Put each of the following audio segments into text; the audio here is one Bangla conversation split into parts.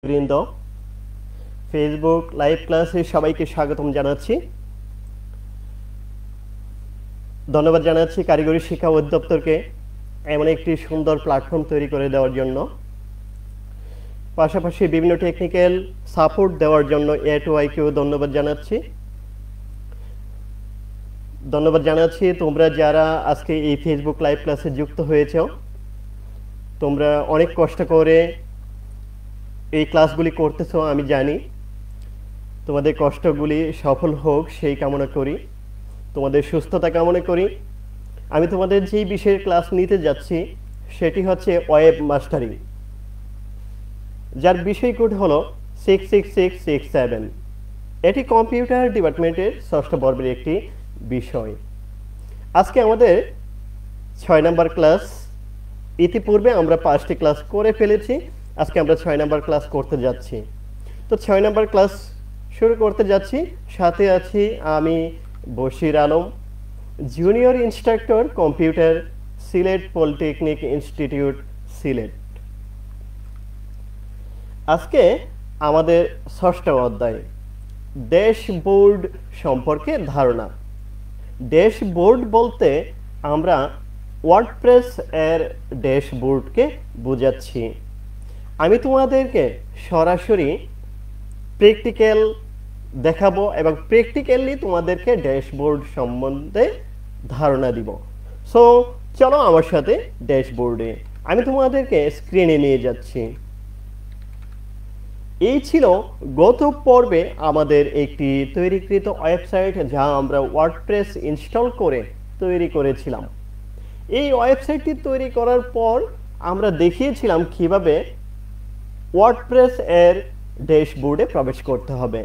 বৃন্দ ফেসবুক লাইভ ক্লাসে সবাইকে স্বাগতম জানাচ্ছি। ধন্যবাদ জানাচ্ছি কারিগরি শিক্ষা অধিদপ্তরকে এমন একটি সুন্দর প্ল্যাটফর্ম তৈরি করে দেওয়ার জন্য, পাশাপাশি বিভিন্ন টেকনিক্যাল সাপোর্ট দেওয়ার জন্য A2Iকেও ধন্যবাদ জানাচ্ছি। তোমরা যারা আজকে এই ফেসবুক লাইভ ক্লাসে যুক্ত হয়েছো, তোমরা অনেক কষ্ট করে এই ক্লাসগুলি করতেছো, আমি জানি। তোমাদের কষ্টগুলি সফল হোক সেই কামনা করি, তোমাদের সুস্থতা কামনা করি। আমি তোমাদের যেই বিষয়ের ক্লাস নিতে যাচ্ছি সেটি হচ্ছে ওয়েব মাস্টারিং, যার বিষয় কোড হলো 66667। এটি কম্পিউটার ডিপার্টমেন্টের ষষ্ঠ পর্বের একটি বিষয়। আজকে আমাদের 6 নম্বর ক্লাস। ইতিপূর্বে আমরা 5টি ক্লাস করে ফেলেছি, আজকে আমরা 6 নম্বর ক্লাস করতে যাচ্ছি। তো 6 নম্বর ক্লাস শুরু করতে যাচ্ছি। সাথে আছি আমি Bashir Alam, junior instructor computer, Sylhet polytechnic institute, Sylhet. আজকে আমাদের ষষ্ঠ অধ্যায় ড্যাশবোর্ড সম্পর্কে ধারণা। ড্যাশবোর্ড বলতে আমরা ওয়ার্ডপ্রেস এর ড্যাশবোর্ডকে বোঝাচ্ছি। আমি তোমাদেরকে সরাসরি প্র্যাকটিক্যাল দেখাবো এবং প্র্যাকটিক্যালি তোমাদেরকে ড্যাশবোর্ড সম্বন্ধে ধারণা দিব। সো চলো আমার সাথে ড্যাশবোর্ডে। আমি তোমাদেরকে স্ক্রিনে নিয়ে যাচ্ছি। এই ছিল গত পর্বে আমাদের একটি তৈরিকৃত ওয়েবসাইট, যা আমরা ওয়ার্ডপ্রেস ইনস্টল করে তৈরি করেছিলাম। এই ওয়েবসাইটটি তৈরি করার পর আমরা দেখিয়েছিলাম কিভাবে ওয়ার্ডপ্রেস এর ড্যাশবোর্ডে প্রবেশ করতে হবে।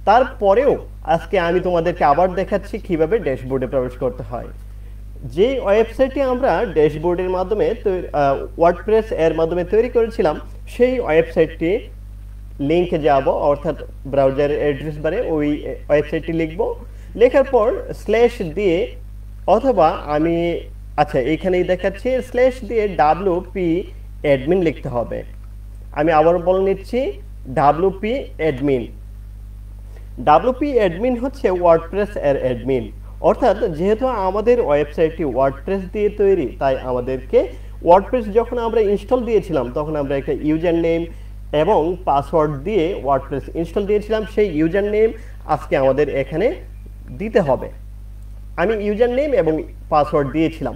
তারপরেও আজকে আমি তোমাদেরকে আবার দেখাচ্ছি কিভাবে ড্যাশবোর্ডে প্রবেশ করতে হয়। যে ওয়েবসাইটটি আমরা ড্যাশবোর্ডের মাধ্যমে ওয়ার্ডপ্রেস এর মাধ্যমে তৈরি করেছিলাম, সেই ওয়েবসাইটটি লিংকে যাব, অর্থাৎ ব্রাউজারের অ্যাড্রেস বারে ওই ওয়েবসাইটটি লিখব। লেখার পর স্ল্যাশ দিয়ে, অথবা আমি এইখানেই দেখাচ্ছি, স্ল্যাশ দিয়ে WP অ্যাডমিন লিখতে হবে। আমি আবার বলে নিচ্ছি, WP অ্যাডমিন। WP অ্যাডমিন হচ্ছে ওয়ার্ডপ্রেস এর অ্যাডমিন। অর্থাৎ যেহেতু আমাদের ওয়েবসাইটটি ওয়ার্ডপ্রেস দিয়ে তৈরি, তাই আমাদেরকে ওয়ার্ডপ্রেস যখন আমরা ইনস্টল দিয়েছিলাম তখন আমরা একটা ইউজার নেম এবং পাসওয়ার্ড দিয়ে ওয়ার্ডপ্রেস ইনস্টল দিয়েছিলাম। সেই ইউজার নেম আজকে আমাদের এখানে দিতে হবে। আমি ইউজার নেম এবং পাসওয়ার্ড দিয়েছিলাম,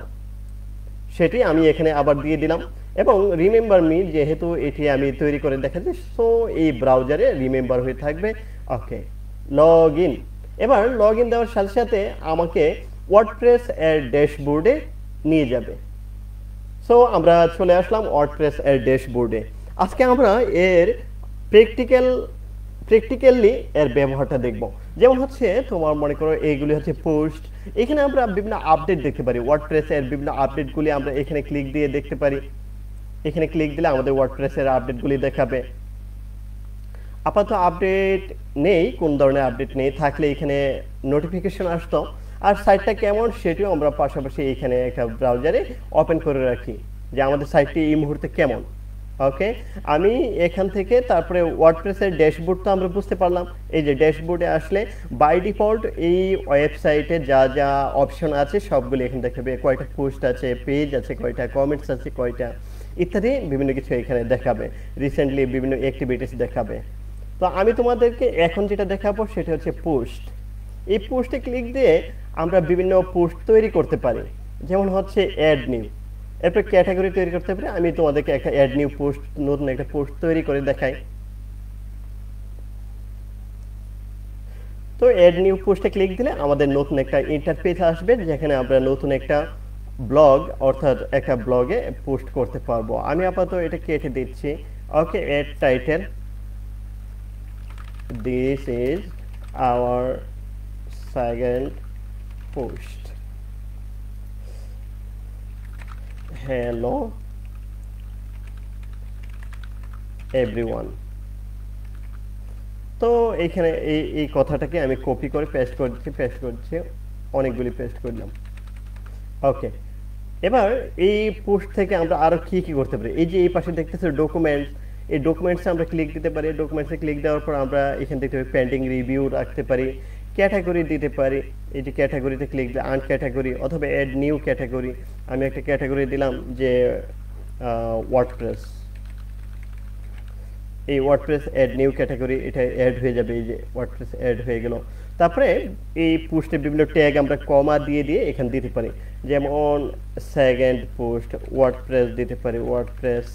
সেটি আমি এখানে আবার দিয়ে দিলাম। এবং রিমেম্বার মি, যেহেতু এটি আমি তৈরি করে দেখাচ্ছি, সো এই ব্রাউজারে রিমেম্বার হয়ে থাকবে। ওকে, লগ ইন। এবার লগ ইন দেওয়ার সাথে সাথে আমাকে ওয়ার্ডপ্রেস এর ড্যাশবোর্ডে নিয়ে যাবে। সো আমরা চলে আসলাম ওয়ার্ডপ্রেস এর ড্যাশবোর্ডে। আজকে আমরা এর প্র্যাকটিক্যালি এর ব্যবহারটা দেখব। যেমন হচ্ছে, তোমার মনে করো এইগুলি হচ্ছে পোস্ট। এখানে আমরা বিভিন্ন আপডেট দেখতে পারি, ওয়ার্ডপ্রেস এর বিভিন্ন আপডেটগুলি আমরা এখানে ক্লিক দিয়ে দেখতে পারি। এখানে ক্লিক দিলে আমাদের ওয়ার্ডপ্রেস এর আপডেটগুলি দেখাবে। আপাতত আপডেট নেই, কোন ধরনের আপডেট নেই, থাকলে এখানে নোটিফিকেশন আসতো। আর সাইটটা কেমন সেটিও আমরা পাশাপাশি এখানে একটা ব্রাউজারে ওপেন করে রাখি, যে আমাদের সাইটটি এই মুহূর্তে কেমন। ওকে, আমি এখান থেকে তারপরে ওয়ার্ডপ্রেসের ড্যাশবোর্ড তো আমরা বুঝতে পারলাম। এই যে ড্যাশবোর্ডে আসলে বাই ডিফল্ট এই ওয়েবসাইটে যা যা অপশন আছে সবগুলো এখানে দেখাবে। কয়টা পোস্ট আছে, পেজ আছে, কয়টা কমেন্টস আছে, কয়টা ইত্যাদি বিভিন্ন কিছু এখানে দেখাবে। রিসেন্টলি বিভিন্ন অ্যাক্টিভিটিস দেখাবে। তো আমি তোমাদেরকে এখন যেটা দেখাবো সেটা হচ্ছে পোস্ট। এই পোস্টে ক্লিক দিয়ে আমরা বিভিন্ন পোস্ট তৈরি করতে পারি। যেমন হচ্ছে অ্যাড নিউ, এরপর ক্যাটাগরি তৈরি করতে পারি। আমি তোমাদেরকে একটা অ্যাড নিউ পোস্ট, নতুন একটা পোস্ট তৈরি করে দেখাই। তো অ্যাড নিউ পোস্টে ক্লিক দিলে আমাদের নতুন একটা ইন্টারফেস আসবে, যেখানে আমরা নতুন একটা ব্লগ, অর্থাৎ একটা ব্লগে পোস্ট করতে পারবো। আমি আপাতত এটা কেটে দিচ্ছি। Okay, add title, this is our second post. Hello everyone. তো এখানে এই কথাটাকে আমি কপি করে পেস্ট করছি, অনেকগুলি পেস্ট করলাম। ওকে, এবার এই পোস্ট থেকে আমরা আরো কি কি করতে পারি। এই যে এই পাশে দেখতেছো ডকুমেন্টস, এই ডকুমেন্টসে আমরা ক্লিক দিতে পারি। ডকুমেন্টসে ক্লিক দেওয়ার পর আমরা এখান থেকে পেন্ডিং রিভিউ রাখতে পারি, ক্যাটাগরি দিতে পারি। এই যে ক্যাটাগরিতে ক্লিক দিলে আন ক্যাটাগরি অথবা অ্যাড নিউ ক্যাটাগরি। আমি একটা ক্যাটাগরি দিলাম যে ওয়ার্ডপ্রেস। এই ওয়ার্ডপ্রেস অ্যাড নিউ ক্যাটাগরি, এটা অ্যাড হয়ে যাবে। এই যে ওয়ার্ডপ্রেস অ্যাড হয়ে গেল। তারপরে এই পোস্টে বিভিন্ন ট্যাগ আমরা কমা দিয়ে দিয়ে এখানে দিতে পারি, যেমন সেকেন্ড পোস্ট ওয়ার্ডপ্রেস দিতে পারি, ওয়ার্ডপ্রেস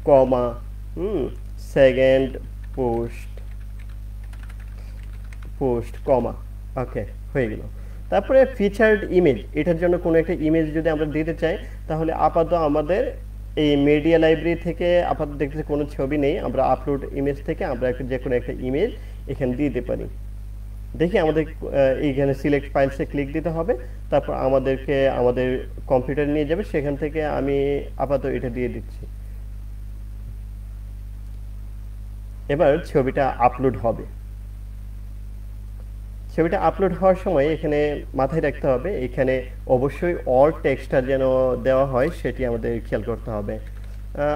কমা সেকেন্ড পোস্ট কমা। ওকে, হয়ে গেল। তারপরে ফিচার্ড ইমেজ, এটার জন্য কোনো একটা ইমেজ যদি আমরা দিতে চাই তাহলে আপাতত আমাদের এই মিডিয়া লাইব্রেরি থেকে আপাতত দেখতে কোনো ছবি নেই, আমরা আপলোড ইমেজ থেকে আমরা যে কোনো একটা ইমেজ এখানে দিতে পারি। দেখি আমাদের এইখানে সিলেক্ট ফাইলসে ক্লিক দিতে হবে, তারপর আমাদেরকে আমাদের কম্পিউটার নিয়ে যাবে, সেখান থেকে আমি আপাতত এটা দিয়ে দিচ্ছি। এবার ছবিটা আপলোড হবে। ছবিটা আপলোড হওয়ার সময় এখানে মাথায় রাখতে হবে, এখানে অবশ্যই অল টেক্সটটা যেন দেওয়া হয় সেটি আমাদের খেয়াল করতে হবে।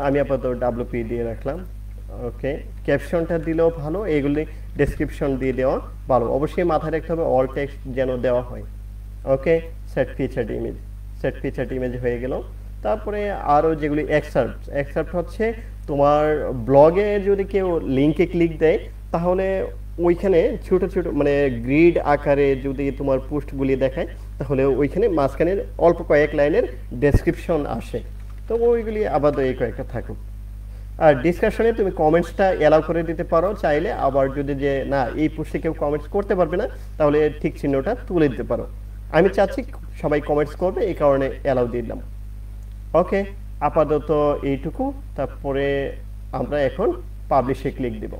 আমি আপাতত WP দিয়ে রাখলাম। ওকে, ক্যাপশনটা দিলেও ভালো, এগুলি ডেসক্রিপশন দিয়ে দেওয়া ভালো। অবশ্যই মাথায় রাখতে হবে অল টেক্সট যেন দেওয়া হয়। ওকে, সেট ফিচার্ড ইমেজ হয়ে গেল। তারপরে আরও যেগুলি এক্সার্প্ট হচ্ছে তোমার ব্লগে যদি কেউ লিঙ্কে ক্লিক দেয় তাহলে ওইখানে ছোট ছোট মানে গ্রিড আকারে যদি তোমার পোস্টগুলি দেখায় তাহলে ওইখানে মাঝখানে অল্প কয়েক লাইনের ডেসক্রিপশন আসে, তো ওইগুলি আপাতত এই কয়েকটা থাকুক। আর ডিসকাশনে তুমি কমেন্টসটা অ্যালাউ করে দিতে পারো চাইলে, আবার যদি যে না এই পোস্টে কেউ কমেন্টস করতে পারবে না তাহলে ঠিক চিহ্নটা তুলে দিতে পারো। আমি চাচ্ছি সবাই কমেন্টস করবে, এই কারণে অ্যালাউ দিলাম। ওকে, আপাতত এইটুকু। তারপরে আমরা এখন পাবলিশে ক্লিক দেব।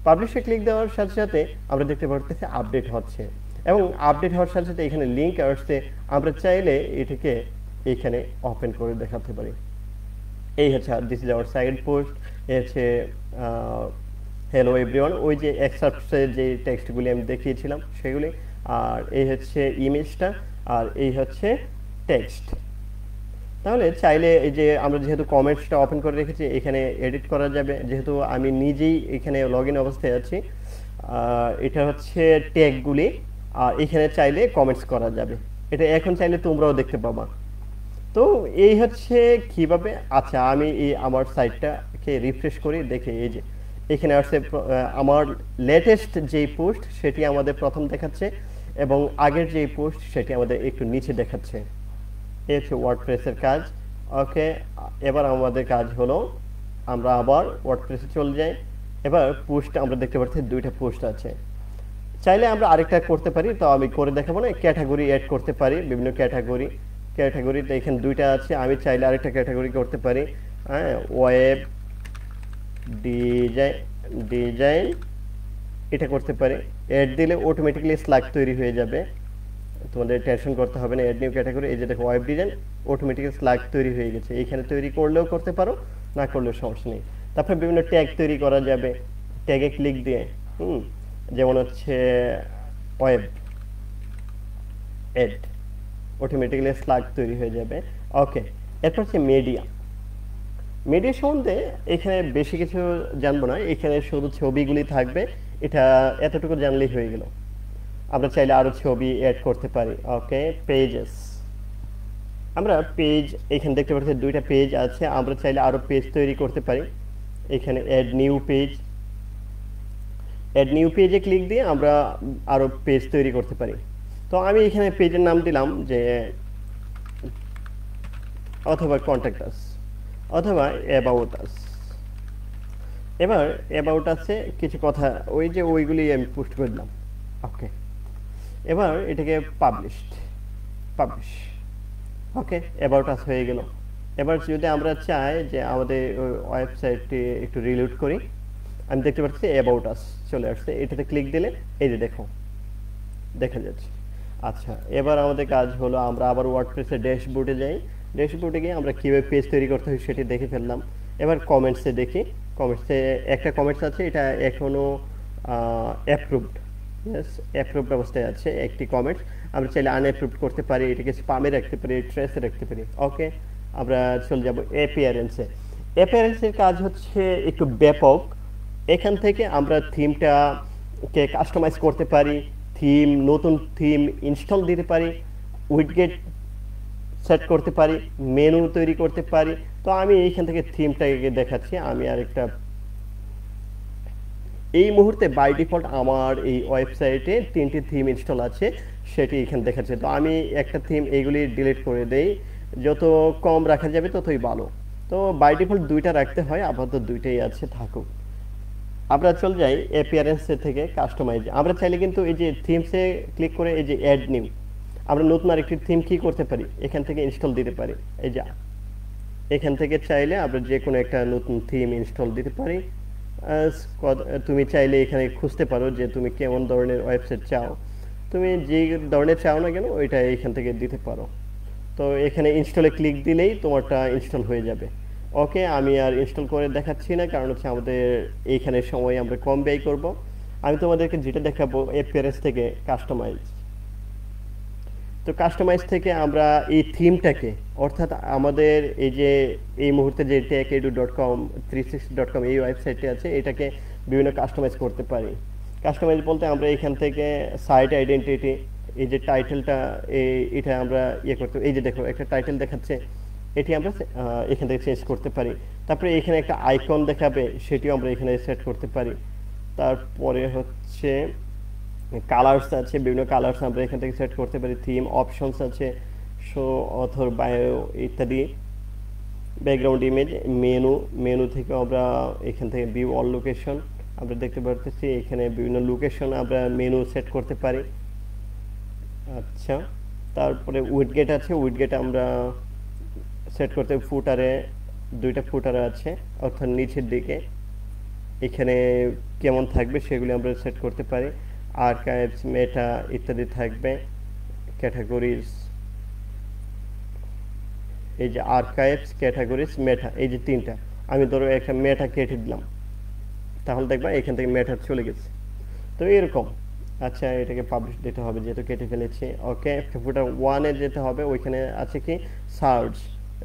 পাবলিশে ক্লিক দেওয়ার সাথে সাথে আমরা দেখতে পাচ্ছি আপডেট হচ্ছে, এবং আপডেট হওয়ার সাথে সাথে এখানে লিঙ্ক আসছে। আমরা চাইলে এটাকে এখানে ওপেন করে দেখাতে পারি। এই হচ্ছে this is our second post. এই হচ্ছে হ্যালো এভরিওয়ান, ওই যে এক্সার্পসের যে টেক্সটগুলি আমি দেখিয়েছিলাম সেগুলি, আর এই হচ্ছে ইমেজটা, আর এই হচ্ছে টেক্সট। তাহলে চাইলে এই যে আমরা যেহেতু কমেন্টসটা ওপেন করে রেখেছি এখানে এডিট করা যাবে, যেহেতু আমি নিজেই এখানে লগ ইন অবস্থায় আছি। এটা হচ্ছে ট্যাগগুলি, আর এখানে চাইলে কমেন্টস করা যাবে। এটা এখন চাইলে তোমরাও দেখতে পাবা। তো এই হচ্ছে কিভাবে। আচ্ছা, আমি এই আমার সাইটটাকে রিফ্রেশ করি, দেখে এই যে এখানে আসছে আমার লেটেস্ট যেই পোস্ট সেটি আমাদের প্রথম দেখাচ্ছে, এবং আগের যেই পোস্ট সেটি আমাদের একটু নিচে দেখাচ্ছে। এই হচ্ছে ওয়ার্ডপ্রেসের কাজ। ওকে, এবার আমাদের কাজ হলো আমরা আবার ওয়ার্ডপ্রেসে চলে যাই। এবার পোস্ট আমরা দেখতে পাচ্ছি দুইটা পোস্ট আছে, চাইলে আমরা আরেকটা করতে পারি, তো আমি করে দেখাবো না। ক্যাটাগরি অ্যাড করতে পারি, বিভিন্ন ক্যাটাগরিতে এখানে দুইটা আছে, আমি চাইলে আরেকটা ক্যাটাগরি করতে পারি। হ্যাঁ, ওয়েব ডিজাইন এটা করতে পারি। অ্যাড দিলে অটোমেটিক্যালি স্ল্যাগ তৈরি হয়ে যাবে, তোমাদের টেনশন করতে হবে না। অ্যাড নিউ ক্যাটাগরি, এই যে দেখো ওয়েব ডিজাইন, অটোমেটিক্যালি স্ল্যাগ তৈরি হয়ে গেছে। এখানে তৈরি করলেও করতে পারো, না করলেও সমস্যা নেই। তারপরে বিভিন্ন ট্যাগ তৈরি করা যাবে, ট্যাগে ক্লিক দিয়ে যেমন হচ্ছে ওয়েব অ্যাড, অটোমেটিক্যালি স্ল্যাগ তৈরি হয়ে যাবে। ওকে, এরপর হচ্ছে মিডিয়া সম্বন্ধে এখানে বেশি কিছু জানবো না, এখানে শুধু ছবিগুলি থাকবে, এটা এতটুকু জানলেই হয়ে গেল। আমরা চাইলে আরো ছবি অ্যাড করতে পারি। ওকে, পেজেস, আমরা পেজ এখানে দেখতে পাচ্ছি দুইটা পেজ আছে, আমরা চাইলে আরো পেজ তৈরি করতে পারি। এখানে অ্যাড নিউ পেজে ক্লিক দিয়ে আমরা আরো পেজ তৈরি করতে পারি। তো আমি এখানে পেজের নাম দিলাম যে অথবা কন্ট্যাক্ট আস অথবা অ্যাবাউট আস। এবার অ্যাবাউট আসে কিছু কথা, ওই যে ওইগুলি আমি পোস্ট করে দিলাম। ওকে, এবার এটাকে পাবলিশ। ওকে, অ্যাবাউট আস হয়ে গেল। এবার যদি আমরা চাই যে আমাদের ওয়েবসাইটটি একটু রিলোড করি, আমি দেখতে পাচ্ছি অ্যাবাউট আস চলে আসছে। এটাতে ক্লিক দিলে এই যে দেখো দেখা যাচ্ছে। আচ্ছা, এবার আমাদের কাজ হলো আমরা আবার ওয়ার্ডপ্রেসের ড্যাশবোর্ডে যাই। ড্যাশবোর্ডে গিয়ে আমরা কীভাবে পেজ তৈরি করতে হয় সেটি দেখে ফেললাম। এবার কমেন্টসে দেখি। কমেন্টসে একটা কমেন্টস আছে, এটা এখনও অ্যাপ্রুভড অবস্থায় আছে একটি কমেন্টস। আমরা চাইলে আনঅ্যাপ্রুভড করতে পারি, এটাকে স্পামে রাখতে পারি, ট্রেসে রাখতে পারি। ওকে, আমরা চলে যাব অ্যাপিয়ারেন্সে। অ্যাপিয়ারেন্সের কাজ হচ্ছে একটু ব্যাপক। এখান থেকে আমরা থিমটাকে কাস্টমাইজ করতে পারি, নতুন থিম ইনস্টল দিতে পারি, উইডগেট সেট করতে পারি, মেনু তৈরি করতে পারি। তো আমি এইখান থেকে থিমটাকে দেখাচ্ছি। আমি আরেকটা, এই মুহূর্তে বাই ডিফল্ট আমার এই ওয়েবসাইটে 3টি থিম ইনস্টল আছে, সেটি এখানে দেখাচ্ছে। তো আমি একটা থিম এইগুলি ডিলিট করে দেই, যত কম রাখা যাবে ততই ভালো। তো বাই ডিফল্ট 2টা রাখতে হয়, আপাতত 2টাই আছে, থাকুক। আমরা চলে যাই অ্যাপিয়ারেন্সে থেকে কাস্টমাইজ। আমরা চাইলে কিন্তু এই যে থিমসে ক্লিক করে এই যে অ্যাড নিউ, আমরা নতুন আরেকটি থিম কি করতে পারি, এখান থেকে ইনস্টল দিতে পারি। এই যে এখান থেকে চাইলে আমরা যে কোনো একটা নতুন থিম ইনস্টল দিতে পারি। তুমি চাইলে এখানে খুঁজতে পারো যে তুমি কেমন ধরনের ওয়েবসাইট চাও, তুমি যে ধরনের চাও না কেন ওইটা এখান থেকে দিতে পারো। তো এখানে ইনস্টলে ক্লিক দিলেই তোমারটা ইনস্টল হয়ে যাবে। ওকে, আমি আর ইনস্টল করে দেখাচ্ছি না, কারণ হচ্ছে আমাদের এইখানে সময় আমরা কম ব্যয় করব। আমি তোমাদেরকে যেটা দেখাবো অ্যাপিয়ারেন্স থেকে কাস্টমাইজ। তো কাস্টমাইজ থেকে আমরা এই থিমটাকে, অর্থাৎ আমাদের এই যে এই মুহূর্তে যে techedu.com 360.com এই ওয়েবসাইটটি আছে, এটাকে বিভিন্ন কাস্টমাইজ করতে পারি। কাস্টমাইজ বলতে আমরা এখান থেকে সাইট আইডেন্টিটি, এই যে টাইটেলটা, এটা আমরা করতে, এই যে দেখো একটা টাইটেল দেখাচ্ছে, এটি আমরা এখান থেকে চেঞ্জ করতে পারি। তারপরে এখানে একটা আইকন দেখাবে, সেটিও আমরা এখানে সেট করতে পারি। তারপরে হচ্ছে কালার্স আছে, বিভিন্ন কালার্স আমরা এখান থেকে সেট করতে পারি। থিম অপশনস আছে, শো অথর বায়ো ইত্যাদি। ব্যাকগ্রাউন্ড ইমেজ, মেনু থেকে আমরা এখান থেকে ভিউ অল লোকেশন আমরা দেখতে পারতেছি, এখানে বিভিন্ন লোকেশন আমরা মেনু সেট করতে পারি। আচ্ছা, তারপরে উইডগেট আছে, উইডগেট আমরা সেট করতে, ফুটারে 2টা ফুটারে আছে, অর্থাৎ নিচের দিকে এখানে কেমন থাকবে সেগুলি আমরা সেট করতে পারি। আর্কাইভস, মেটা ইত্যাদি থাকবে। ক্যাটাগরিজ, এই যে আর্কাইভস, ক্যাটাগরিজ, মেটা, এই যে 3টা। আমি ধরো একটা মেটা কেটে দিলাম, তাহলে দেখবা এখান থেকে মেটা চলে গেছে। তো এরকম। আচ্ছা, এটাকে পাবলিশ দিতে হবে যেহেতু কেটে ফেলেছি। ওকে, ফুটার 1-এ যেতে হবে, ওইখানে আছে কি search,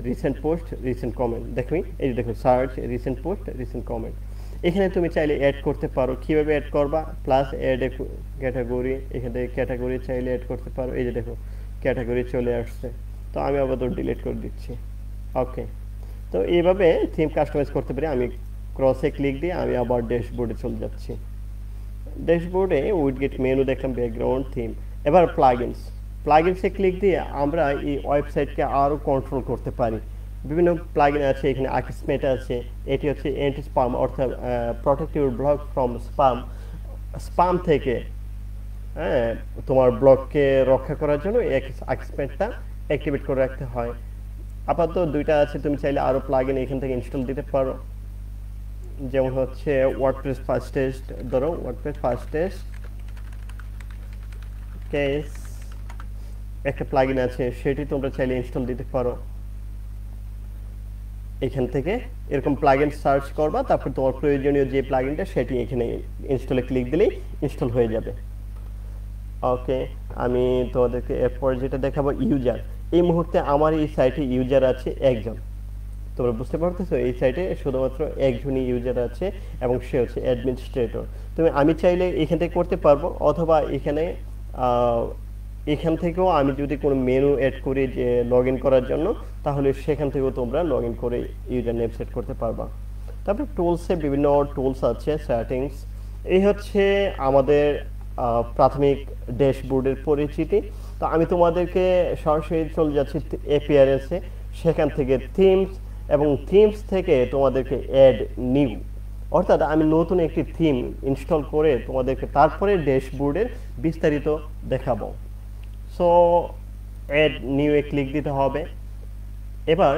recent post, recent comment. দেখুন এই যে দেখো search, recent post, recent comment. এখানে তুমি চাইলে অ্যাড করতে পারো। কিভাবে অ্যাড করবা, প্লাস অ্যাড ক্যাটাগরি, এখান থেকে ক্যাটাগরি চাইলে অ্যাড করতে পারো। এই যে দেখো ক্যাটাগরি চলে আসছে। তো আমি আবার ডিলিট করে দিচ্ছি। ওকে, তো এইভাবে থিম কাস্টমাইজ করতে পারি। আমি ক্রসে ক্লিক দিয়ে আমি আবার ড্যাশবোর্ডে চলে যাচ্ছি। ড্যাশবোর্ডে উইডগেট মেনু দেখলাম, ব্যাকগ্রাউন্ড, থিম। এবার প্লাগইনসে ক্লিক দিয়ে আমরা এই ওয়েবসাইটকে আরও কন্ট্রোল করতে পারি। বিভিন্ন প্লাগইন আছে, এখানে আকিসমেট আছে, এটি হচ্ছে অ্যান্টি স্পাম, অর্থাৎ protect your blog from spam থেকে, হ্যাঁ, তোমার ব্লগকে রক্ষা করার জন্য এই আকিসমেটটা অ্যাক্টিভেট করে রাখতে হয়। আপাতত 2টা আছে, তুমি চাইলে আরও প্লাগইন এখান থেকে ইনস্টল দিতে পারো। যেমন হচ্ছে ওয়ার্ডপ্রেস ফার্স্ট টেস্ট, ধরো ওয়ার্ডপ্রেস ফার্স্ট টেস্ট কেস একটা প্লাগইন আছে, সেটি তোমরা চাইলে ইনস্টল দিতে পারো। এখান থেকে এরকম প্লাগইন সার্চ করবা, তারপর তোমার প্রয়োজনীয় যে প্লাগইনটা সেটি এখানে ইনস্টলে ক্লিক দিলেই ইনস্টল হয়ে যাবে। ওকে, আমি তোমাদেরকে এরপর যেটা দেখাবো ইউজার। এই মুহূর্তে আমার এই সাইটে ইউজার আছে 1জন। তোমরা বুঝতে পারতেছো, এই সাইটে শুধুমাত্র 1জনই ইউজার আছে এবং সে হচ্ছে অ্যাডমিনিস্ট্রেটর। আমি চাইলে এখান থেকে করতে পারবো, অথবা এখান থেকেও আমি যদি কোনো মেনু অ্যাড করি যে লগ ইন করার জন্য, তাহলে সেখান থেকেও তোমরা লগ ইন করে ইউজার নেম সেট করতে পারবা। তারপর টুলসে বিভিন্ন টুলস আছে, সেটিংস। এই হচ্ছে আমাদের প্রাথমিক ড্যাশবোর্ডের পরিচিতি। তো আমি তোমাদেরকে সরাসরি চলে যাচ্ছি অ্যাপিয়ারেন্সে, সেখান থেকে থিমস, এবং থিমস থেকে তোমাদেরকে অ্যাড নিউ, অর্থাৎ আমি নতুন একটি থিম ইনস্টল করে তোমাদেরকে তারপরে ড্যাশবোর্ডের বিস্তারিত দেখাবো। সো অ্যাড নিউ এ ক্লিক দিতে হবে, এবার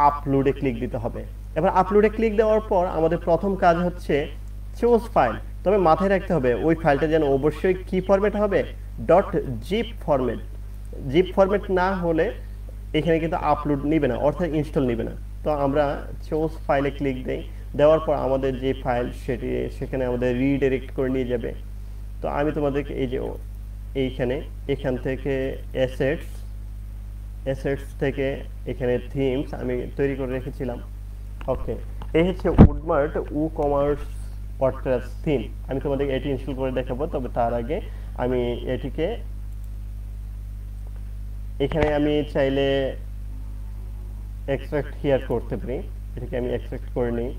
আপলোডে ক্লিক দিতে হবে। এবার আপলোডে ক্লিক দেওয়ার পর আমাদের প্রথম কাজ হচ্ছে চুজ ফাইল। তবে মাথায় রাখতে হবে ওই ফাইলটা যেন অবশ্যই কি ফরম্যাট হবে, .zip ফরম্যাট। জিপ ফরম্যাট না হলে এখানে কিন্তু আপলোড নিবে না, অর্থাৎ ইনস্টল নিবে না। তো আমরা চুজ ফাইলে ক্লিক দেই, দেওয়ার পর আমাদের যে ফাইল সেখানে আমাদের রিডাইরেক্ট করে নিয়ে যাবে। তো আমি তোমাদেরকে এই যে এখান থেকে অ্যাসেটস থেকে এখানে থিমস আমি তৈরি করে রেখেছিলাম, ওকে, এই হচ্ছে উডমার্ট কমার্স ওয়ার্ডপ্রেস থিম। আমি তোমাদের এটি ইনস্টল করে দেখাবো, তবে তার আগে আমি এটিকে এখানে আমি চাইলে এক্সট্রাক্ট হিয়ার করতে পারি। এটাকে আমি এক্সট্রাক্ট করে নিই।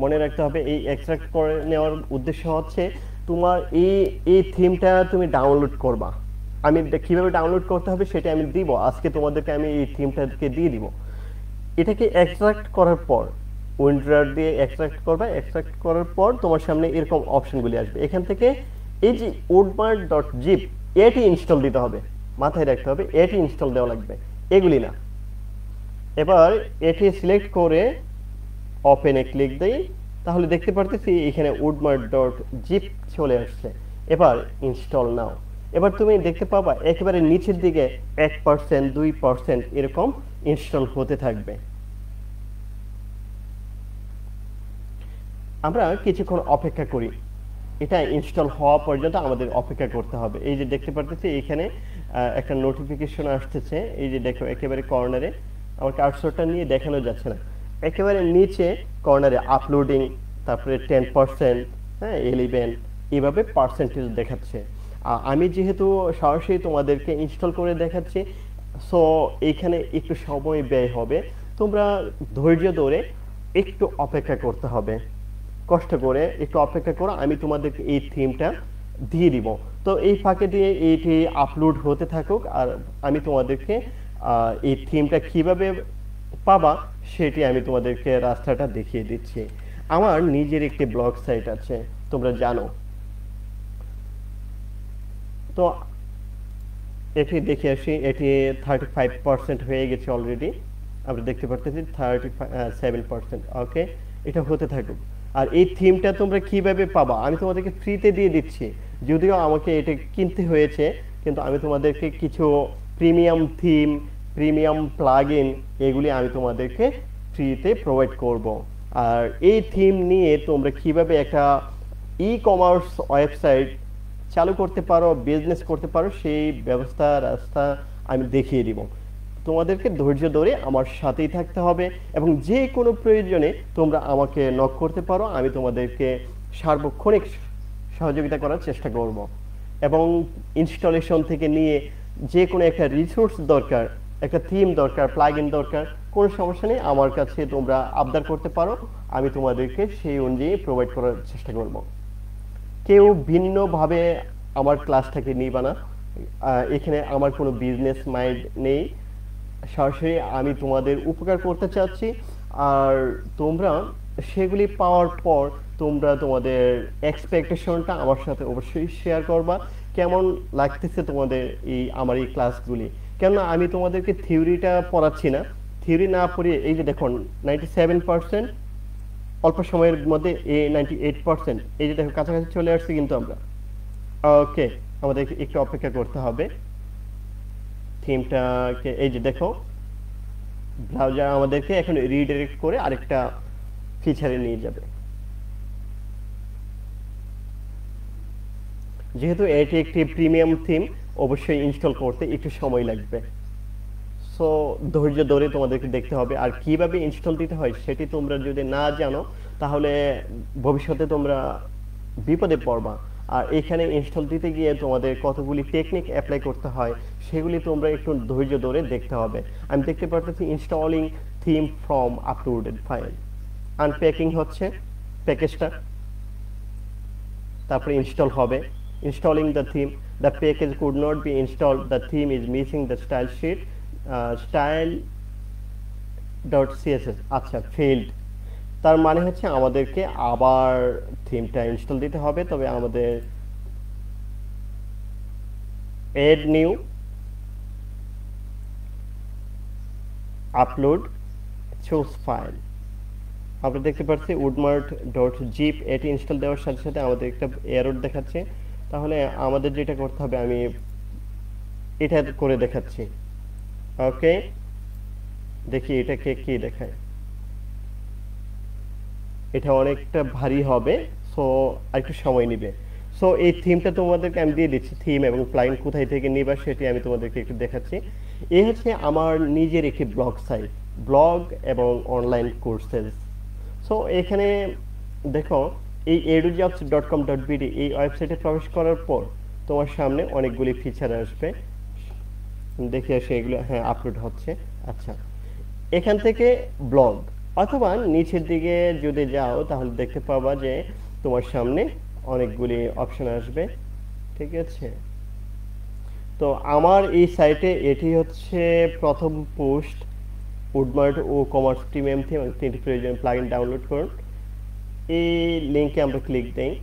মনে রাখতে হবে এই এক্সট্রাক্ট করে নেওয়ার উদ্দেশ্য হচ্ছে তোমার এই থিমটা তুমি ডাউনলোড করবা। আমি কিভাবে ডাউনলোড করতে হবে সেটা আমি দিব আজকে তোমাদেরকে, আমি এই থিমটাকে দিয়ে দিব। এটাকে এক্সট্রাক্ট করার পর উইন্ডার দিয়ে এক্সট্রাক্ট করবা। এক্সট্রাক্ট করার পর তোমার সামনে এরকম অপশনগুলি আসবে। এখান থেকে এই যে woodmart.zip এটি ইনস্টল দিতে হবে, মাথায় রাখতে হবে এটি ইনস্টল দেওয়া লাগবে, এগুলি না। এবার এটি সিলেক্ট করে ওপেনে ক্লিক দেই, তাহলে দেখতে পারতেছি এখানে woodmart.zip চলে আসছে। এবার ইনস্টল নাও। এবার তুমি দেখতে পাবা একেবারে নিচের দিকে 1%, 2% এরকম ইনস্টল হতে থাকবে। আমরা কিছুক্ষণ অপেক্ষা করি, এটা ইনস্টল হওয়া পর্যন্ত আমাদের অপেক্ষা করতে হবে। এই যে দেখতে পারতেছি এখানে একটা নোটিফিকেশন আসতেছে, এই যে দেখো একেবারে কর্নারে, আমার কার্সরটা নিয়ে দেখানো যাচ্ছে না, একেবারে নিচে কর্নারে আপলোডিং, তারপরে 10%, হ্যাঁ 11, এইভাবে পার্সেন্টেজ দেখাচ্ছে। আমি যেহেতু সরাসরি তোমাদেরকে ইনস্টল করে দেখাচ্ছি, সো এইখানে একটু সময় ব্যয় হবে। তোমরা ধৈর্য ধরে একটু অপেক্ষা করতে হবে, কষ্ট করে একটু অপেক্ষা করো, আমি তোমাদেরকে এই থিমটা দিয়ে দিব। তো এই ফাঁকে দিয়ে এইটি আপলোড হতে থাকুক, আর আমি তোমাদেরকে এই থিমটা কিভাবে পাবা সেটি আমি তোমাদেরকে রাস্তাটা দেখিয়ে দিচ্ছি। আমার নিজের একটি ব্লগ সাইট আছে, তোমরা জানো। তো এটি দেখে আসি, এটি 35% হয়ে গেছে অলরেডি, আমরা দেখতে পারতেছি 37%। ওকে, এটা হতে থাকুক। আর এই থিমটা তোমরা কিভাবে পাবা আমি তোমাদেরকে ফ্রিতে দিয়ে দিচ্ছি, যদিও আমাকে এটা কিনতে হয়েছে, কিন্তু আমি তোমাদেরকে কিছু প্রিমিয়াম থিম, প্রিমিয়াম প্লাগইন এগুলি আমি তোমাদেরকে ফ্রিতে প্রোভাইড করব। আর এই থিম নিয়ে তোমরা কিভাবে একটা ই কমার্স ওয়েবসাইট চালু করতে পারো, বিজনেস করতে পারো, সেই ব্যবস্থা রাস্তা আমি দেখিয়ে দিব। তোমাদেরকে ধৈর্য ধরে আমার সাথেই থাকতে হবে, এবং যে কোনো প্রয়োজনে তোমরা আমাকে নক করতে পারো, আমি তোমাদেরকে সার্বক্ষণিক সহযোগিতা করার চেষ্টা করব। এবং ইনস্টলেশন থেকে নিয়ে যে কোনো একটা রিসোর্স দরকার, একটা থিম দরকার, প্লাগইন দরকার, কোনো সমস্যা নেই, আমার কাছে তোমরা আবদার করতে পারো, আমি তোমাদেরকে সেই অনুযায়ী প্রোভাইড করার চেষ্টা করব। কেউ ভিন্নভাবে আমার ক্লাসটাকে নিবা না, এখানে আমার কোনো বিজনেস মাইন্ড নেই, সরাসরি আমি তোমাদের উপকার করতে চাচ্ছি। আর তোমরা সেগুলি পাওয়ার পর তোমরা তোমাদের এক্সপেকটেশনটা আমার সাথে অবশ্যই শেয়ার করবা, কেমন লাগতেছে তোমাদের আমার এই ক্লাসগুলি। কেননা আমি তোমাদেরকে থিওরিটা পড়াচ্ছি না, থিওরি না পড়িয়ে এই যে দেখুন 97%, অল্প সময়ের মধ্যে 98%, এই যে দেখো কাছাকাছি চলে আসছে কিন্তু আমরা। ওকে, আমাদের একটু অপেক্ষা করতে হবে থিমটাকে। এই যে দেখো ব্রাউজার আমাদেরকে এখন রিডাইরেক্ট করে আরেকটা ফিচারে নিয়ে যাবে। যেহেতু এটি একটি প্রিমিয়াম থিম, অবশ্যই ইনস্টল করতে একটু সময় লাগবে, সো ধৈর্য ধরে তোমাদেরকে দেখতে হবে। আর কিভাবে ইনস্টল দিতে হয় সেটি তোমরা যদি না জানো তাহলে ভবিষ্যতে তোমরা বিপদে পড়বা। আর এখানে ইনস্টল দিতে গিয়ে তোমাদের কতগুলি টেকনিক অ্যাপ্লাই করতে হয় সেগুলি তোমরা একটু ধৈর্য ধরে দেখতে হবে। আমি দেখতে পারতেছি installing theme from uploaded file, unpacking হচ্ছে প্যাকেজটা, তারপরে ইনস্টল হবে। Installing the theme, the package could not be installed, the theme is missing the style sheet, style dot CSS, আচ্ছা ফেইল্ড। তার মানে হচ্ছে আমাদেরকে আবার থিমটা ইনস্টল দিতে হবে। তবে আমাদের add new, upload, choose file, আমরা দেখতে পাচ্ছি woodmart.zip এটি ইনস্টল দেওয়ার সাথে সাথে আমাদের একটা এরর দেখাচ্ছে। তাহলে আমাদের যেটা করতে হবে আমি এটা করে দেখাচ্ছি। ওকে, দেখি এটাকে কি দেখায়, এটা অনেকটা ভারী হবে, সো একটু সময় নেবে। সো এই থিমটা তোমাদেরকে আমি দিয়ে দিচ্ছি, থিম এবং প্লাগইন কোথায় থেকে নিবা সেটি আমি তোমাদেরকে একটু দেখাচ্ছি। এই হচ্ছে আমার নিজের একটি ব্লগ সাইট, ব্লগ এবং অনলাইন কোর্সেস। সো এখানে দেখো এই edujobs.com.bd এই ওয়েবসাইটে প্রবেশ করার পর তোমার সামনে অনেকগুলি ফিচার আসবে। দেখে আসে এগুলো, হ্যাঁ আপলোড হচ্ছে। আচ্ছা, এখান থেকে ব্লগ অথবা নিচের দিকে যদি যাও তাহলে দেখতে পাবা যে তোমার সামনে অনেকগুলি অপশন আসবে, ঠিক আছে। তো আমার এই সাইটে এটি হচ্ছে প্রথম পোস্ট, উডমার্ট ও কমার্স প্রিমিয়াম থিম এবং 3টি প্রয়োজনীয় প্লাগইন ডাউনলোড করুন। এই লিংকে আমরা ক্লিক দেই।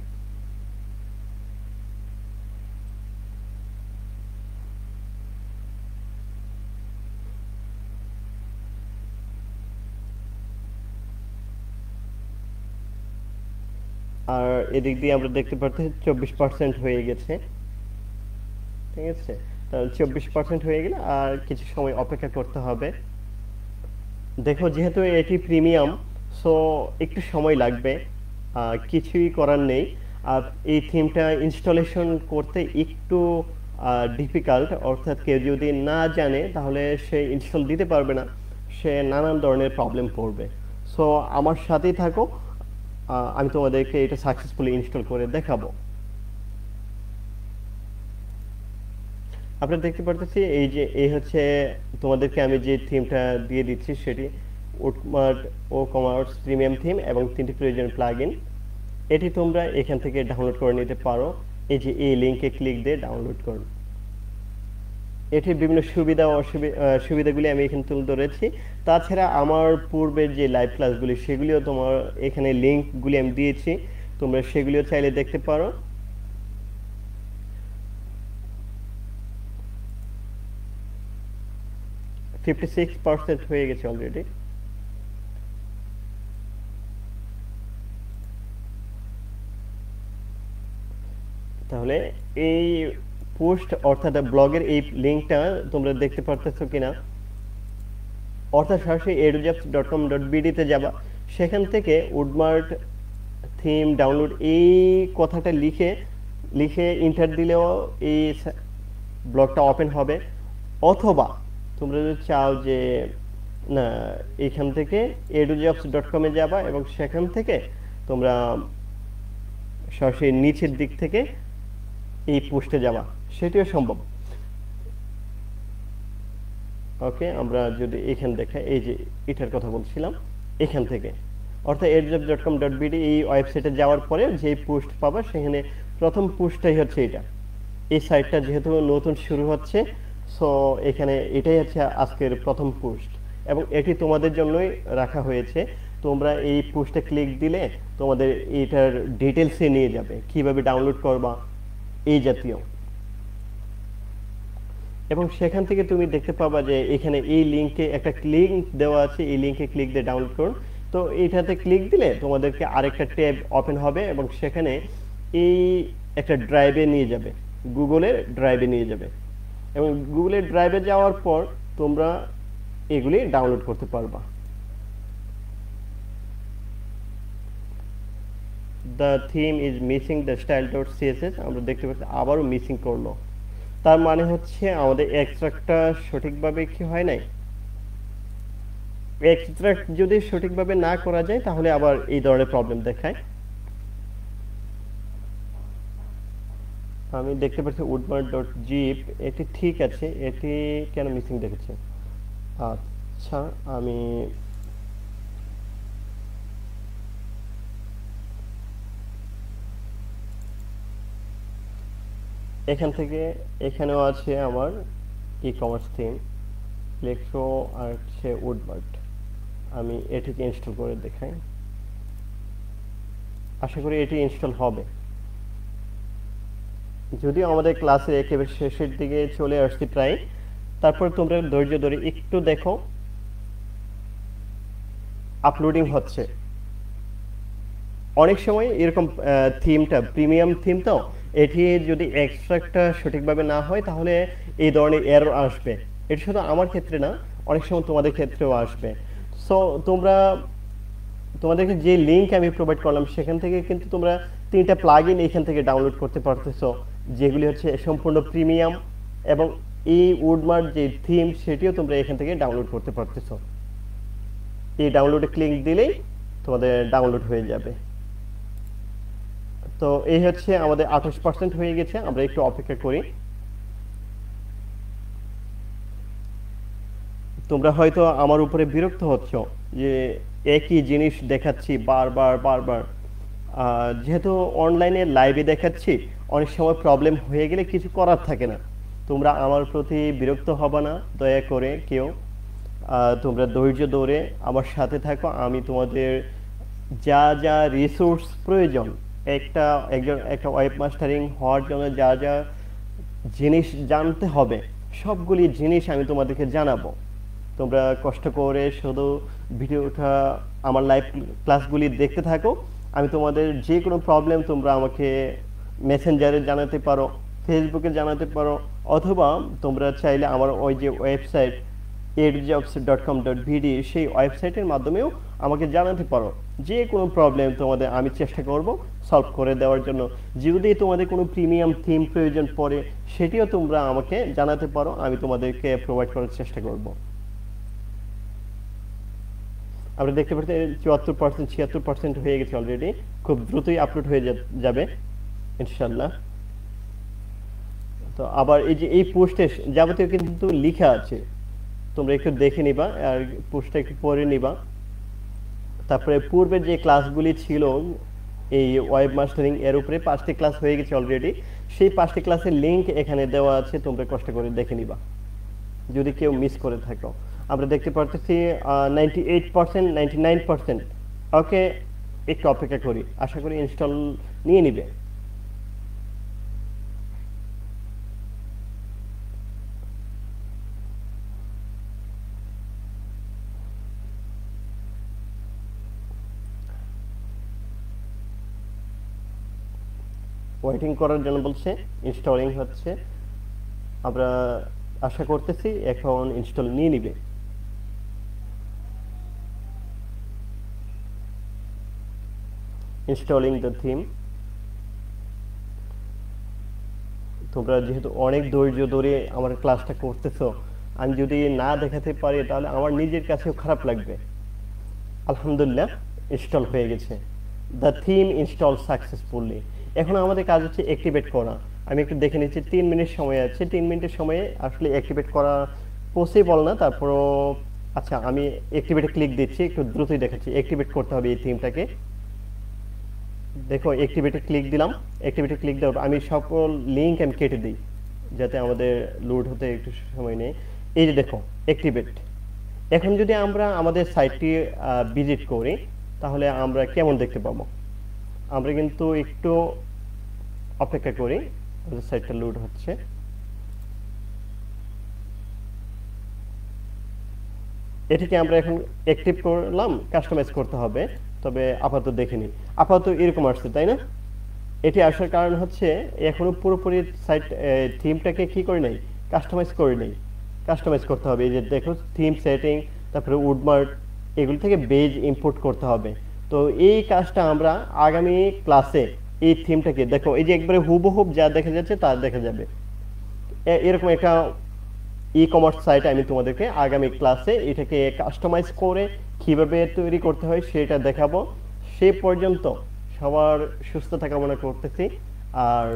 আর এদিক দিয়ে আমরা দেখতে পাচ্ছি 24% হয়ে গেছে, ঠিক আছে। তাহলে 24% হয়ে গেলে আর কিছু সময় অপেক্ষা করতে হবে। দেখো যেহেতু এটি প্রিমিয়াম, সো একটু সময় লাগবে, কিছুই করার নেই। আর এই থিমটা ইনস্টলেশন করতে একটু ডিফিকাল্ট, অর্থাৎ কেউ যদি না জানে তাহলে সে ইনস্টল দিতে পারবে না, সে নানান ধরনের প্রবলেম পড়বে। সো আমার সাথেই থাকো, আমি তোমাদেরকে এটা সাকসেসফুলি ইনস্টল করে দেখাবো। আপনারা দেখতে পারতেছি এই যে এই হচ্ছে তোমাদেরকে আমি যে থিমটা দিয়ে দিচ্ছি সেটি উডমার্ট ও কমার্স প্রিমিয়াম থিম এবং 3টি প্রয়োজনীয় প্লাগইন। এটি তোমরা এখান থেকে ডাউনলোড করে নিতে পারো। এই যে এই লিংকে ক্লিক দিয়ে ডাউনলোড করুন। এটির বিভিন্ন সুবিধা ও সুবিধাগুলি আমি এখানে তুলে ধরেছি। তাছাড়া আমার পূর্বের যে লাইভ ক্লাসগুলি সেগুলিও তোমার এখানে লিঙ্কগুলি আমি দিয়েছি, তোমরা সেগুলিও চাইলে দেখতে পারো। %56 হয়ে গেছে অলরেডি। তাহলে এই পোস্ট অর্থাৎ ব্লগের এই লিংকটা তোমরা দেখতে পারতেছো কিনা, অর্থাৎ সরাসরি edujobs.com.bd তে যাবা, সেখান থেকে উডমার্ট থিম ডাউনলোড এই কথাটা লিখে ইন্টার দিলেও এই ব্লগটা ওপেন হবে। অথবা তোমরা যদি চাও যে না এখান থেকে edujobs.com এ যাবা এবং সেখান থেকে তোমরা সরাসরি নিচের দিক থেকে এই পোস্টে যাওয়া, সেটিও সম্ভব। ওকে, আমরা যদি এখান দেখাই, এই যে এটার কথা বলছিলাম, এখান থেকে অর্থাৎ edujobs.com.bd এই ওয়েবসাইটে যাওয়ার পরে যে পোস্ট পাবা সেখানে প্রথম পোস্টটাই হচ্ছে এটা। এই সাইটটা যেহেতু নতুন শুরু হচ্ছে, সো এখানে এটাই হচ্ছে আজকের প্রথম পোস্ট এবং এটি তোমাদের জন্যই রাখা হয়েছে। তোমরা এই পোস্টে ক্লিক দিলে তোমাদের এটার ডিটেলসে নিয়ে যাবে, কিভাবে ডাউনলোড করবা এই জাতীয়। এবং সেখান থেকে তুমি দেখতে পাবা যে এখানে এই লিংকে একটা লিংক দেওয়া আছে, এই লিংকে ক্লিক দিয়ে ডাউনলোড করুন। তো এইটাতে ক্লিক দিলে তোমাদেরকে আরেকটা ট্যাব ওপেন হবে এবং সেখানে এই একটা ড্রাইভে নিয়ে যাবে, গুগলের ড্রাইভে নিয়ে যাবে এবং গুগলের ড্রাইভে যাওয়ার পর তোমরা এগুলি ডাউনলোড করতে পারবা। The theme is missing the style.css, আমরা দেখতে পাচ্ছি আবারও মিসিং করলো। তার মানে হচ্ছে আমাদের এক্সট্রাক্টটা সঠিকভাবে কি হয় নাই। এক্সট্রাক্ট যদি সঠিকভাবে না করা যায় তাহলে আবার এই ধরনের প্রবলেম দেখায়। আমি দেখতে পাচ্ছি woodmart.zip, এটি ঠিক আছে, এটি কেন মিসিং দেখেছে। আচ্ছা, আমি এখান থেকে এখানেও আছে আমার ই কমার্স থিম লেক্সো আর হচ্ছে উডমার্ট, আমি এটিকে ইনস্টল করে দেখাই। আশা করি এটি ইনস্টল হবে। যদিও আমাদের ক্লাসে একেবারে শেষের দিকে চলে আসছি প্রায়, তারপর তোমরা ধৈর্য ধরে একটু দেখো, আপলোডিং হচ্ছে। অনেক সময় এরকম থিমটা প্রিমিয়াম থিম, তো এটি যদি এক্সট্রাক্টটা সঠিকভাবে না হয় তাহলে এই ধরনের এরর আসবে। এটা শুধু আমার ক্ষেত্রে না, অনেক সময় তোমাদের ক্ষেত্রেও আসবে। সো তোমাদেরকে যে লিংক আমি প্রোভাইড করলাম সেখান থেকে কিন্তু তোমরা 3টা প্লাগইন এখান থেকে ডাউনলোড করতে পারতেছো, যেগুলি হচ্ছে সম্পূর্ণ প্রিমিয়াম, এবং এই উডমার্ট যে থিম সেটিও তোমরা এখান থেকে ডাউনলোড করতে পারতেছো। এই ডাউনলোডে ক্লিক দিলেই তোমাদের ডাউনলোড হয়ে যাবে। তো এই হচ্ছে আমাদের 28% হয়ে গেছে, আমরা একটু অপেক্ষা করি। তোমরা হয়তো আমার উপরে বিরক্ত হচ্ছ যে একই জিনিস দেখাচ্ছি বারবার বারবার। যেহেতু অনলাইনে লাইভে দেখাচ্ছি, অনেক সময় প্রবলেম হয়ে গেলে কিছু করার থাকে না। তোমরা আমার প্রতি বিরক্ত হবে না দয়া করে কেউ। তোমরা ধৈর্য ধরে আমার সাথে থাকো। আমি তোমাদের যা যা রিসোর্স প্রয়োজন, একটা ওয়েব মাস্টারিং হওয়ার জন্য যা যা জিনিস জানতে হবে, সবগুলি জিনিস আমি তোমাদেরকে জানাবো। তোমরা কষ্ট করে শুধু ভিডিওটা, আমার লাইভ ক্লাসগুলি দেখতে থাকো। আমি তোমাদের যে কোনো প্রবলেম তোমরা আমাকে মেসেঞ্জারে জানাতে পারো, ফেসবুকে জানাতে পারো, অথবা তোমরা চাইলে আমার ওই যে ওয়েবসাইট edjobs.com.bd সেই ওয়েবসাইটের মাধ্যমেও আমাকে জানাতে পারো। যে কোনো প্রবলেম তোমাদের আমি চেষ্টা করব সলভ করে দেওয়ার জন্য। যদি তোমাদের কোনো প্রিমিয়াম থিম প্রয়োজন পড়ে, সেটিও তোমরা আমাকে জানাতে পারো, আমি তোমাদেরকে প্রোভাইড করার চেষ্টা করব। আমরা দেখতে পাচ্ছি 74% 76% হয়ে গেছে অলরেডি। খুব দ্রুতই আপলোড হয়ে যাবে ইনশাল্লাহ। তো আবার এই যে এই পোস্টে যাবতীয় কিন্তু লেখা আছে, তোমরা একটু দেখে নিবা আর পোস্টটা একটু পড়ে নিবা। তারপরে পূর্বের যে ক্লাসগুলি ছিল এই ওয়েব মাস্টারিং এর উপরে 5টি ক্লাস হয়ে গেছে অলরেডি। সেই 5টি ক্লাসের লিংক এখানে দেওয়া আছে, তোমরা কষ্ট করে দেখে নিবা যদি কেউ মিস করে থাকো। আমরা দেখতে পারতেছি 98% 99%। ওকে, একটু অপেক্ষা করি, আশা করি ইনস্টল নিয়ে নিবে। ওয়েটিং করার জন্য বলছে, ইনস্টলিং হচ্ছে। আমরা আশা করতেছি এখন ইনস্টল নিয়ে নিবে। Installing the theme. তোমরা যেহেতু অনেক ধৈর্য ধরে আমার ক্লাসটা করতেছো, আমি যদি না দেখাতে পারি তাহলে আমার নিজের কাছেও খারাপ লাগবে। আলহামদুলিল্লাহ ইনস্টল হয়ে গেছে। The theme install successfully. এখন আমাদের কাজ হচ্ছে অ্যাক্টিভেট করা। আমি একটু দেখে নিচ্ছি, 3 মিনিট সময় আছে। 3 মিনিটের সময়ে আসলে অ্যাক্টিভেট করা পসিবল না, তারপরও আচ্ছা আমি অ্যাক্টিভেটে ক্লিক দিচ্ছি, একটু দ্রুতই দেখাচ্ছি। অ্যাক্টিভেট করতে হবে এই থিমটাকে। দেখো অ্যাক্টিভেটে ক্লিক দিলাম। অ্যাক্টিভেটে ক্লিক দেওয়ার আমি সকল লিঙ্ক আমি কেটে দিই যাতে আমাদের লোড হতে একটু সময় নেই। এই যে দেখো অ্যাক্টিভেট। এখন যদি আমরা আমাদের সাইটটি ভিজিট করি তাহলে আমরা কেমন দেখতে পাবো। আমরা কিন্তু একটু অপেক্ষা করি, আমাদের সাইটটা লোড হচ্ছে। এটিকে আমরা এখন অ্যাক্টিভ করলাম, কাস্টমাইজ করতে হবে। তবে আপাতত দেখে নিই, আপাতত এরকম আসছে, তাই না? এটি আসার কারণ হচ্ছে এখনো পুরোপুরি সাইট থিমটাকে কি করে নেই, কাস্টমাইজ করে নেই। কাস্টমাইজ করতে হবে। এই যে দেখো থিম সেটিং, তারপরে উডমার্ক, এগুলো থেকে বেজ ইম্পোর্ট করতে হবে। তো এই কাজটা আমরা আগামী ক্লাসে এই থিমটাকে দেখো, এই যে একবারে হুবহুব যা দেখা যাচ্ছে তা দেখা যাবে। এরকম একটা ই কমার্স সাইট আমি তোমাদেরকে আগামী ক্লাসে এটাকে কাস্টমাইজ করে কিভাবে তৈরি করতে হয় সেটা দেখাবো। সে পর্যন্ত সবার সুস্থতা কামনা করতেছি। আর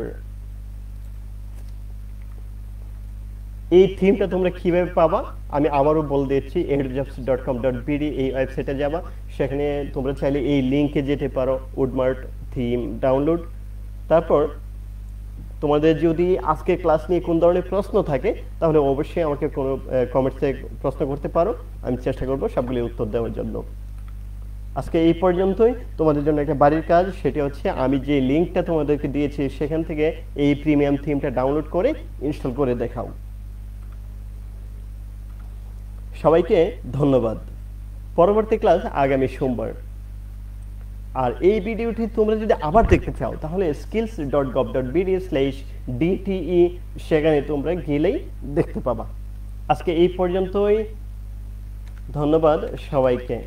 এই থিমটা তোমরা কিভাবে পাবা আমি আবারও বলে দিচ্ছি, edjobs.com.bd এই ওয়েবসাইটে যাবা। সেখানে তোমরা চাইলে এই লিঙ্কে যেতে পারো, উডমার্ক থিম ডাউনলোড। তারপর তোমাদের যদি আজকে ক্লাস নিয়ে কোন ধরনের প্রশ্ন থাকে তাহলে অবশ্যই আমাকে কোনো কমেন্টসে প্রশ্ন করতে পারো, আমি চেষ্টা করব সবগুলি উত্তর দেওয়ার জন্য। আজকে এই পর্যন্তই। তোমাদের জন্য একটা বাড়ির কাজ, সেটা হচ্ছে আমি যে লিঙ্কটা তোমাদেরকে দিয়েছি সেখান থেকে এই প্রিমিয়াম থিমটা ডাউনলোড করে ইনস্টল করে দেখাও। সবাইকে ধন্যবাদ। পরবর্তী ক্লাস আগামী সোমবার। আর এই ভিডিওটি তোমরা যদি আবার দেখতে চাও তাহলে skills.gov.bd/dte সেখানে তোমরা গেলেই দেখতে পাবা। আজকে এই পর্যন্তই, ধন্যবাদ সবাইকে।